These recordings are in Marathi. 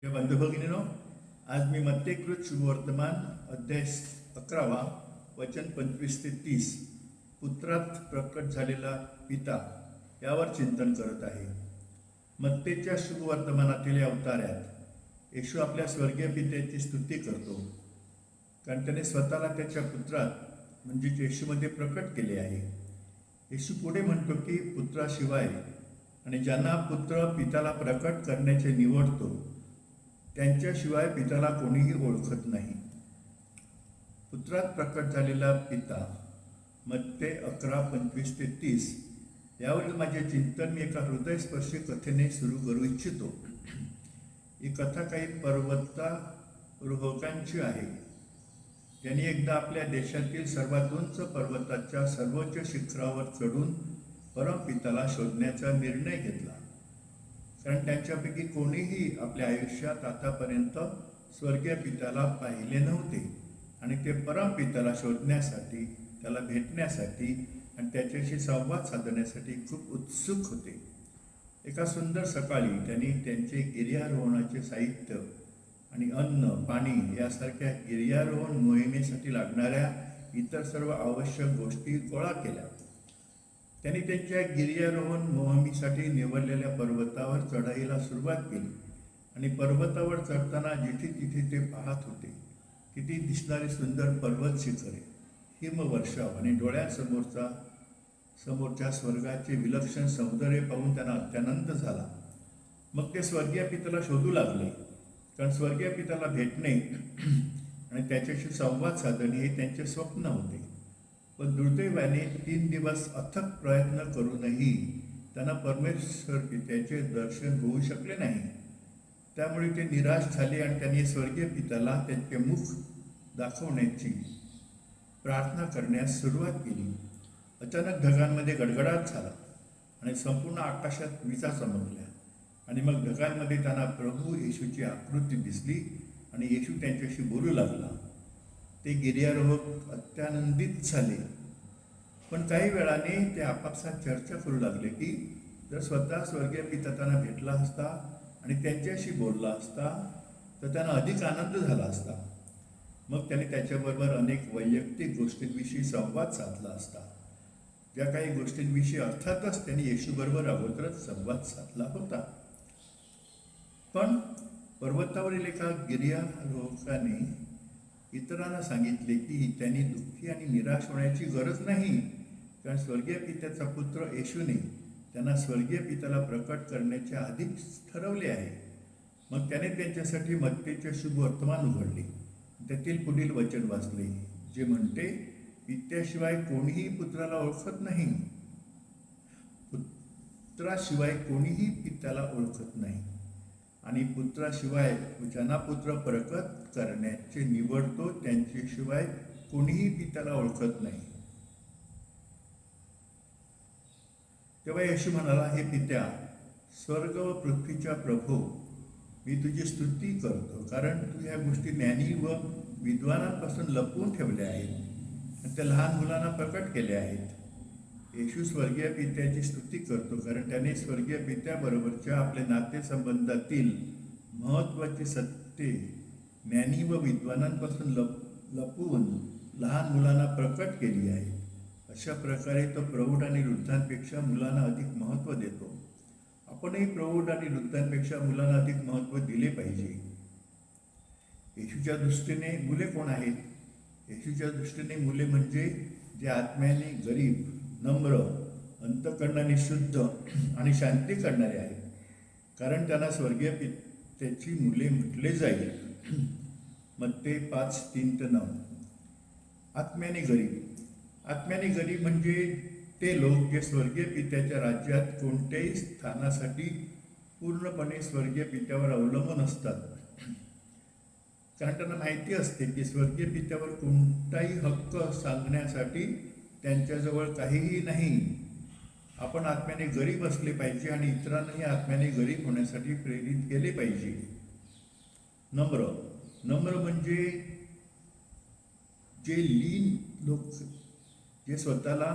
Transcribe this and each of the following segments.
हे बंधू भगिनीनो, आज मी मत्तेकृत शुभवर्तमान अध्याय 11 वचन 25 ते 30 पुत्रात प्रकट झालेला पिता यावर चिंतन करत आहे. मत्तेच्या शुभवर्तमानातील या अवतार्यात येशू आपल्या स्वर्गीय पित्याची स्तुती करतो, कारण त्याने स्वतःला त्याच्या पुत्रात म्हणजेच येशूमध्ये प्रकट केले आहे. येशू पुढे म्हणतो की पुत्राशिवाय आणि ज्यांना पुत्र पिताला प्रकट करण्याचे निवडतो त्यांच्याशिवाय पिताला कोणीही ओळखत नाही. पुत्रात प्रकट झालेला पिता मत्ते 11:25 ते 30 यावरील माझे चिंतन मी एका हृदयस्पर्शी कथेने सुरू करू इच्छितो. ही कथा काही पर्वतारोहकांची आहे, ज्यांनी एकदा आपल्या देशातील सर्वात उंच पर्वताच्या सर्वोच्च शिखरावर चढून परमपिताला शोधण्याचा निर्णय घेतला. कारण त्यांच्यापैकी कोणीही आपल्या आयुष्यात आतापर्यंत स्वर्गीय पित्याला पाहिले नव्हते आणि ते परमपित्याला शोधण्यासाठी, त्याला भेटण्यासाठी आणि त्याच्याशी संवाद साधण्यासाठी खूप उत्सुक होते. एका सुंदर सकाळी त्यांनी त्यांचे गिर्यारोहणाचे साहित्य आणि अन्न, पाणी यासारख्या गिर्यारोहण मोहिमेसाठी लागणाऱ्या इतर सर्व आवश्यक गोष्टी गोळा केल्या. त्यांनी त्यांच्या गिर्यारोहण मोहिमेसाठी निवडलेल्या पर्वतावर चढाईला सुरुवात केली आणि पर्वतावर चढताना जिथे जिथे ते पाहत होते तिथे दिसणारी सुंदर पर्वत शिखरे, हिमवर्षाव आणि समोरच्या स्वर्गाचे विलक्षण सौंदर्य पाहून त्यांना अत्यानंद झाला. मग ते स्वर्गीय पित्याला शोधू लागले, कारण स्वर्गीय पित्याला भेटणे आणि त्याच्याशी संवाद साधणे हे त्यांचे स्वप्न होते. पण दुर्दैवाने 3 दिवस अथक प्रयत्न करूनही त्यांना परमेश्वर पित्याचे दर्शन होऊ शकले नाही. त्यामुळे ते निराश झाले आणि त्यांनी स्वर्गीय पित्याला त्यांचे मुख दाखवण्याची प्रार्थना करण्यास सुरुवात केली. अचानक ढगांमध्ये गडगडाट झाला आणि संपूर्ण आकाशात विजा चमकल्या आणि मग ढगांमध्ये त्यांना प्रभू येशूची आकृती दिसली आणि येशू त्यांच्याशी बोलू लागला. ते गिर्यारोहक अत्यानंदित झाले, पण काही वेळाने ते आपापसात चर्चा करू लागले की जर स्वतः स्वर्गीय पिता त्यांना भेटला असता आणि त्यांच्याशी बोलला असता तर त्यांना अधिक आनंद झाला असता. मग त्यांनी त्याच्याबरोबर अनेक वैयक्तिक गोष्टींविषयी संवाद साधला असता, ज्या काही गोष्टींविषयी अर्थातच त्यांनी येशूबरोबर अगोदरच संवाद साधला होता. पण पर्वतावरील एका गिर्यारोहकाने इतरांना सांगितले की त्यांनी दुःखी आणि निराश होण्याची गरज नाही, कारण स्वर्गीय पित्याचा पुत्र येशूने त्यांना स्वर्गीय पित्याला प्रकट करण्याचे आधीच ठरवले आहे. मग त्याने त्यांच्यासाठी मत्तेचे शुभ वर्तमान उघडले. त्यातील पुढील वचन वाचले, जे म्हणते, पित्याशिवाय कोणीही पुत्राला ओळखत नाही, पुत्राशिवाय कोणीही पित्याला ओळखत नाही आणि पुत्राशिवाय ज्यांना पुत्र प्रकट करण्याचे निवडतो त्यांच्याशिवाय कोणीही पित्याला ओळखत नाही. तेव्हा येशू म्हणाला, हे पित्या, स्वर्ग व पृथ्वीच्या प्रभो, मी तुझी स्तुती करतो, कारण तू ह्या गोष्टी ज्ञानी व विद्वानांपासून लपवून ठेवल्या आहेत आणि त्या लहान मुलांना प्रकट केल्या आहेत. येशू स्वर्गीय पित्याची स्तुती करतो, कारण त्याने स्वर्गीय पित्याबरोबरच्या आपल्या नातेसंबंधातील महत्त्वाची सत्ये ज्ञानी व विद्वानांपासून लपवून लहान मुलांना प्रकट केली आहे. अशा प्रकारे तो प्रौढ आणि वृद्धांपेक्षा मुलांना अधिक महत्त्व देतो. आपणही प्रौढ आणि वृद्धांपेक्षा मुलांना अधिक महत्त्व दिले पाहिजे. येशूच्या दृष्टीने मुले कोण आहेत? येशूच्या दृष्टीने मुले म्हणजे जे आत्म्याने गरीब, नम्र, अंतःकरणाने शुद्ध आणि शांती करणारे आहेत, कारण त्यांना स्वर्गीय पित्याची मुले म्हटले जाईल. मत्ते 5:3-9. आत्म्याने गरीब म्हणजे ते लोक जे स्वर्गीय पित्याच्या राज्यात कोणत्याही स्थानासाठी पूर्णपणे स्वर्गीय पित्यावर अवलंबून असतात, कारण त्यांना माहिती असते की स्वर्गीय पित्यावर कोणताही हक्क सांगण्यासाठी त्यांच्याजवळ काहीही नाही. आपण आत्म्याने गरीब असले पाहिजे आणि इतरांनाही आत्म्याने गरीब होण्यासाठी प्रेरित केले पाहिजे. नम्र म्हणजे जे लीन लोक, जे स्वतःला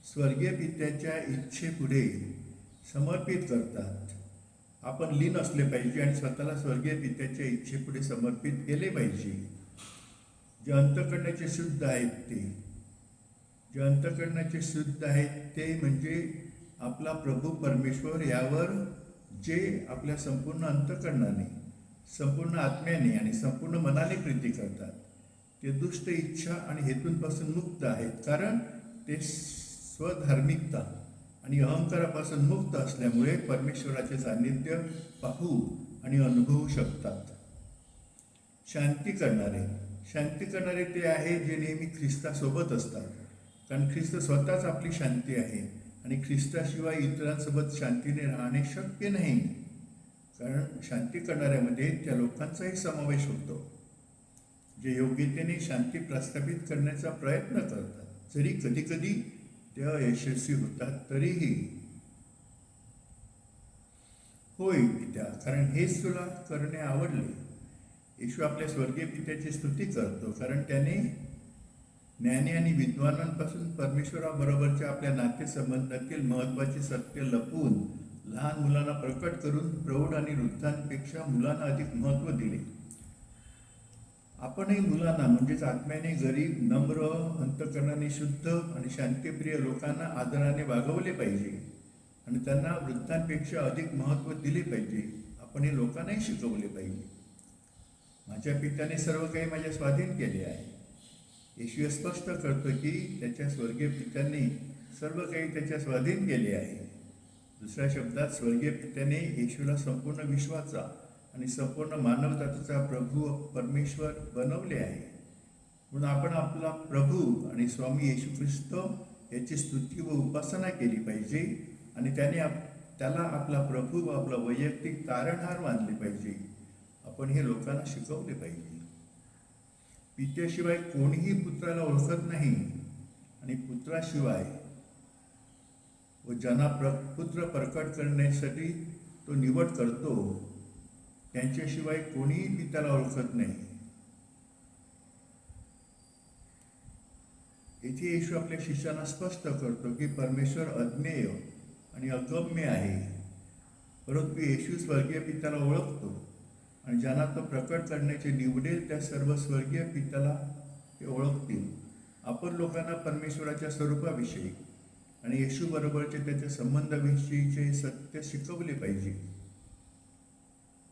स्वर्गीय पित्याच्या इच्छेपुढे समर्पित करतात, आपण लीन असले पाहिजे आणि स्वतःला स्वर्गीय पित्याच्या इच्छेपुढे समर्पित केले पाहिजे. जे अंतःकरणाचे शुद्ध आहेत ते म्हणजे आपला प्रभू परमेश्वर यावर जे आपल्या संपूर्ण अंतःकरणाने, संपूर्ण आत्म्याने आणि संपूर्ण मनाने प्रीती करतात, ते दुष्ट इच्छा आणि हेतूंपासून मुक्त आहेत, कारण ते स्वधार्मिकता आणि अहंकारापासून मुक्त असल्यामुळे परमेश्वराचे सान्निध्य पाहू आणि अनुभवू शकतात. शांती करणारे ते आहे जे नेहमी ख्रिस्तासोबत असतात, कारण ख्रिस्त स्वतःच आपली शांती आहे आणि ख्रिस्ताशिवाय इतरांसोबत शांतीने राहणे शक्य नाही. कारण शांती करणाऱ्यामध्ये त्या लोकांचाही समावेश होतो जे योग्यतेने शांती प्रस्थापित करण्याचा प्रयत्न करतात, जरी कधीकधी ते अयशस्वी होतात तरीही. होय पित्या, कारण हेच तुला करणे आवडले. येशू आपल्या स्वर्गीय पित्याची स्तुती करतो, कारण त्याने ज्ञानी आणि विद्वानांपासून परमेश्वराबरोबरच्या आपल्या नातेसंबंधातील महत्त्वाचे सत्य लपवून लहान मुलांना प्रकट करून प्रौढ आणि वृद्धांपेक्षा मुलांना अधिक महत्त्व दिले. आपणही मुलांना, म्हणजेच आत्म्याने गरीब, नम्र, अंतःकरणाने शुद्ध आणि शांतिप्रिय लोकांना आदराने वागवले पाहिजे आणि त्यांना वृद्धांपेक्षा अधिक महत्त्व दिले पाहिजे. आपण हे लोकांनाही शिकवले पाहिजे. माझ्या पित्याने सर्व काही माझ्या स्वाधीन केले आहे. येशू स्पष्ट करतो की त्याच्या स्वर्गीय पित्याने सर्व काही त्याच्या स्वाधीन केले आहे. दुसऱ्या शब्दात, स्वर्गीय पित्याने येशूला संपूर्ण विश्वाचा आणि संपूर्ण मानवजातीचा प्रभू परमेश्वर बनवले आहे. म्हणून आपण आपला प्रभू आणि स्वामी येशू ख्रिस्त याची स्तुती व उपासना केली पाहिजे आणि त्याला आपला प्रभू व आपला वैयक्तिक तारणहार मानले पाहिजे. आपण हे लोकांना शिकवले पाहिजे. पित्याशिवाय कोणीही पुत्राला ओळखत नाही आणि पुत्राशिवाय व ज्यांना पुत्र प्रकट करण्यासाठी तो निवड करतो त्यांच्याशिवाय कोणीही पित्याला ओळखत नाही. येथे येशू आपल्या शिष्यांना स्पष्ट करतो की परमेश्वर अज्ञेय आणि अगम्य आहे, परंतु येशू स्वर्गीय पित्याला ओळखतो आणि ज्यांना तो प्रकट करण्याचे निवडेल त्या सर्व स्वर्गीय पित्याला ते ओळखतील. आपण लोकांना परमेश्वराच्या स्वरूपाविषयी आणि येशू बरोबरचे त्याच्या संबंधाविषयीचे सत्य शिकवले पाहिजे.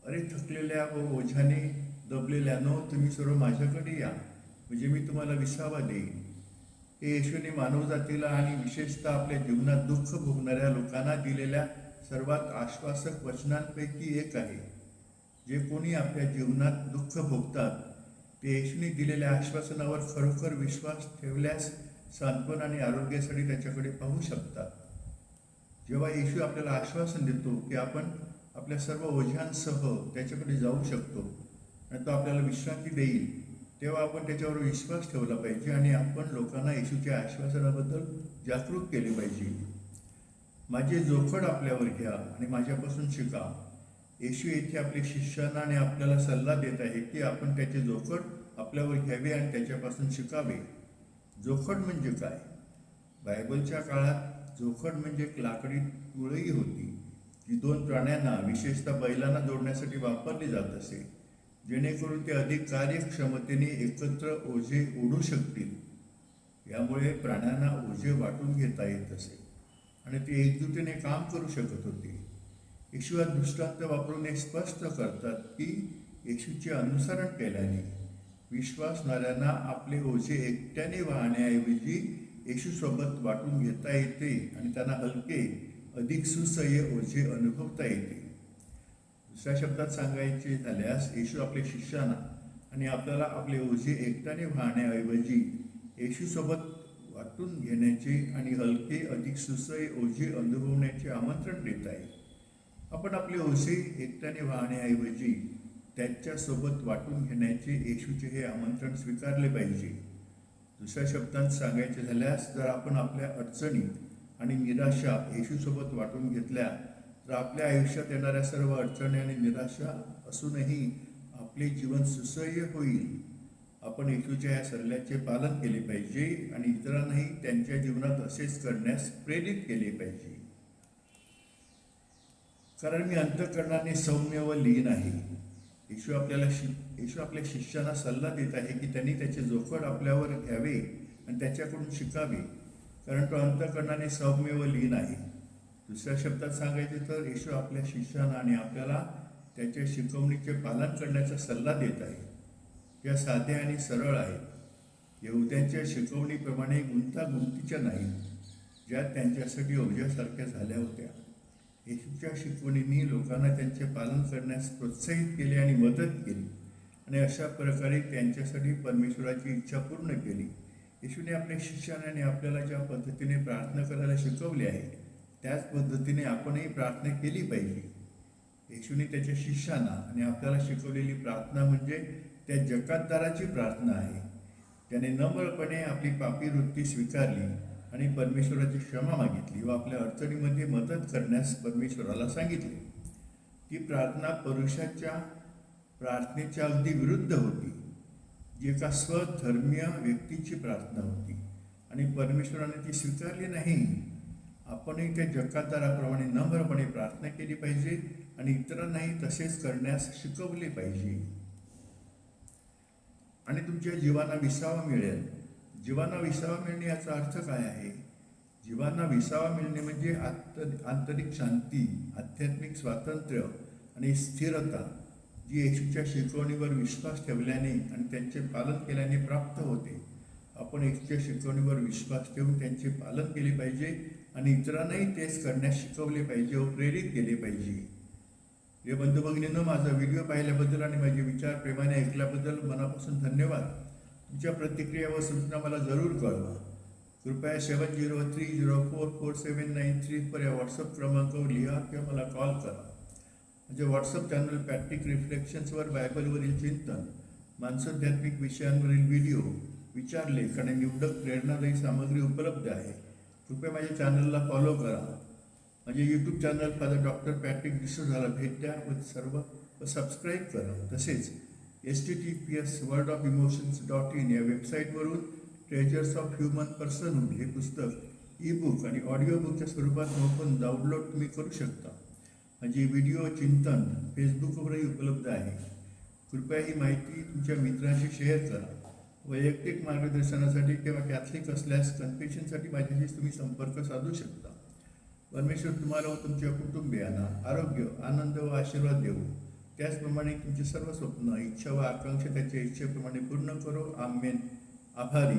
अरे थकलेल्या व ओझ्याने दबलेल्यानो, तुम्ही सर्व माझ्याकडे या, म्हणजे मी तुम्हाला विसावा देईन. हे येशूने मानवजातीला आणि विशेषतः आपल्या जीवनात दुःख भोगणाऱ्या लोकांना दिलेल्या सर्वात आश्वासक वचनांपैकी एक आहे. जे कोणी आपल्या जीवनात दुःख भोगतात ते येशूने दिलेल्या आश्वासनावर खरोखर विश्वास ठेवल्यास सांत्वन आणि आरोग्यासाठी त्याच्याकडे पाहू शकतात. जेव्हा येशू आपल्याला आश्वासन देतो की आपण आपल्या सर्व ओझ्यांसह त्याच्याकडे जाऊ शकतो आणि तो आपल्याला विश्रांती देईल, तेव्हा आपण त्याच्यावर विश्वास ठेवला पाहिजे आणि आपण लोकांना येशूच्या आश्वासनाबद्दल जागरूक केले पाहिजे. माझे जोखड आपल्यावर घ्या आणि माझ्यापासून शिका. येशू येथे आपल्या शिष्यांना आणि आपल्याला सल्ला देत आहे की आपण त्याचे जोखड आपल्यावर घ्यावे आणि त्याच्यापासून शिकावे. जोखड म्हणजे काय? बायबलच्या काळात जोखड म्हणजे एक लाकडी तुळई होती जी दोन प्राण्यांना, विशेषतः बैलांना जोडण्यासाठी वापरली जात असे, जेणेकरून ते अधिक कार्यक्षमतेने एकत्र ओझे ओढू शकतील. यामुळे प्राण्यांना ओझे वाटून घेता येत असे आणि ते एकजुटीने काम करू शकत होते. येशू हा दृष्टांत वापरून हे स्पष्ट करतात की येशूचे अनुसरण केल्याने विश्वासणाऱ्यांना आपले ओझे एकट्याने वाहण्याऐवजी येशूसोबत वाटून घेता येते आणि त्यांना हलके, अधिक सुसह्य ओझे अनुभवता येते. दुसऱ्या शब्दात सांगायचे झाल्यास, येशू आपल्या शिष्यांना आणि आपल्याला आपले ओझे एकट्याने वाहण्याऐवजी येशूसोबत वाटून घेण्याचे आणि हलके, अधिक सुसह्य ओझे अनुभवण्याचे आमंत्रण देत आहे. आपण आपले ओझे एकट्याने वाहण्याऐवजी त्याच्यासोबत वाटून घेण्याचे येशूचे हे आमंत्रण स्वीकारले पाहिजे. दुसऱ्या शब्दांत सांगायचे झाल्यास, जर आपण आपल्या अडचणी आणि निराशा येशूसोबत वाटून घेतल्या तर आपल्या आयुष्यात येणाऱ्या सर्व अडचणी आणि निराशा असूनही आपले जीवन सुसह्य होईल. आपण येशूच्या या सल्ल्याचे पालन केले पाहिजे आणि इतरांनाही त्यांच्या जीवनात असेच करण्यास प्रेरित केले पाहिजे. कारण मी अंतःकरणाने सौम्य व लीन आहे. येशू आपल्या शिष्यांना सल्ला देत आहे की त्यांनी त्याचे जोखड आपल्यावर घ्यावे आणि त्याच्याकडून शिकावे, कारण तो अंतःकरणाने सौम्य व लीन आहे. दुसऱ्या शब्दात सांगायचे तर येशू आपल्या शिष्यांना आणि आपल्याला त्याच्या शिकवणीचे पालन करण्याचा सल्ला देत आहे, ज्या साध्या आणि सरळ आहेत, यहुद्यांच्या शिकवणीप्रमाणे गुंतागुंतीच्या नाहीत, ज्या त्यांच्यासाठी ओझ्यासारख्या झाल्या होत्या. येशूच्या शिकवणींनी लोकांना त्यांचे पालन करण्यास प्रोत्साहित केले आणि मदत केली, आणि अशा प्रकारे त्यांच्यासाठी परमेश्वराची इच्छा पूर्ण केली. येशूने आपल्या शिष्यांना आणि आपल्याला ज्या पद्धतीने प्रार्थना करायला शिकवले आहे, त्याच पद्धतीने आपणही प्रार्थना केली पाहिजे. येशूने त्याच्या शिष्यांना आणि आपल्याला शिकवलेली प्रार्थना म्हणजे त्या जकातदाराची प्रार्थना आहे, त्याने नम्रपणे आपली पापी वृत्ती स्वीकारली आणि परमेश्वराची क्षमा मागितली व आपल्या अडचणीमध्ये मदत करण्यास परमेश्वराला सांगितले. ती प्रार्थना पुरुषाच्या प्रार्थनेच्या अगदी विरुद्ध होती, जी एका स्वधर्मीय व्यक्तीची प्रार्थना होती, आणि परमेश्वराने ती स्वीकारली नाही. आपणही त्या जकातदाराप्रमाणे नम्रपणे प्रार्थना केली पाहिजे आणि इतरांनाही तसेच करण्यास शिकवले पाहिजे. आणि तुमच्या जीवांना विसावा मिळेल. जीवांना विसावा मिळणे याचा अर्थ काय आहे? जीवांना विसावा मिळणे म्हणजे आंतरिक शांती, आध्यात्मिक स्वातंत्र्य आणि स्थिरता, जी येशूच्या शिकवणीवर विश्वास ठेवल्याने आणि त्यांचे पालन केल्याने प्राप्त होते. आपण येशूच्या शिकवणीवर विश्वास ठेवून त्यांचे पालन केले पाहिजे आणि इतरांनाही तेच करण्यास शिकवले पाहिजे व प्रेरित केले पाहिजे. हे बंधू भगिनींनो, माझा व्हिडिओ पाहिल्याबद्दल आणि माझे विचार प्रेमाने ऐकल्याबद्दल मनापासून धन्यवाद. तुमच्या प्रतिक्रिया व सूचना मला जरूर कळवा. कृपया 7030444793 या व्हॉट्सअप क्रमांकावर लिहा किंवा मला कॉल करा. म्हणजे व्हॉट्सअप चॅनल पॅट्रिक रिफ्लेक्शन्सवर बायबलवरील चिंतन, मानसाध्यात्मिक विषयांवरील व्हिडिओ, विचारलेख आणि निवडक प्रेरणादायी सामग्री उपलब्ध आहे. कृपया माझ्या चॅनलला फॉलो करा. माझे YouTube channel father doctor Patrick डिसोझाला भेट द्या व सबस्क्राईब करा. तसेच https://wordofemotions.in या वेबसाईटवरून ट्रेजर्स ऑफ ह्युमन पर्सनहूड हे पुस्तक ई-बुक आणि ऑडिओ बुकच्या स्वरूपात मोफत डाउनलोड तुम्ही करू शकता. माझे व्हिडिओ चिंतन फेसबुकवरही उपलब्ध आहे. कृपया ही माहिती तुमच्या मित्रांशी शेअर करा. वैयक्तिक मार्गदर्शनासाठी किंवा कॅथलिक असल्यास कन्फेशनसाठी माझ्याशी तुम्ही संपर्क साधू शकता. परमेश्वर तुम्हाला व तुमच्या कुटुंबियांना आरोग्य, आनंद व आशीर्वाद देऊ. त्याचप्रमाणे तुमचे सर्व स्वप्न, इच्छा व आकांक्षा त्याच्या इच्छेप्रमाणे पूर्ण करो. आमेन. आभारी.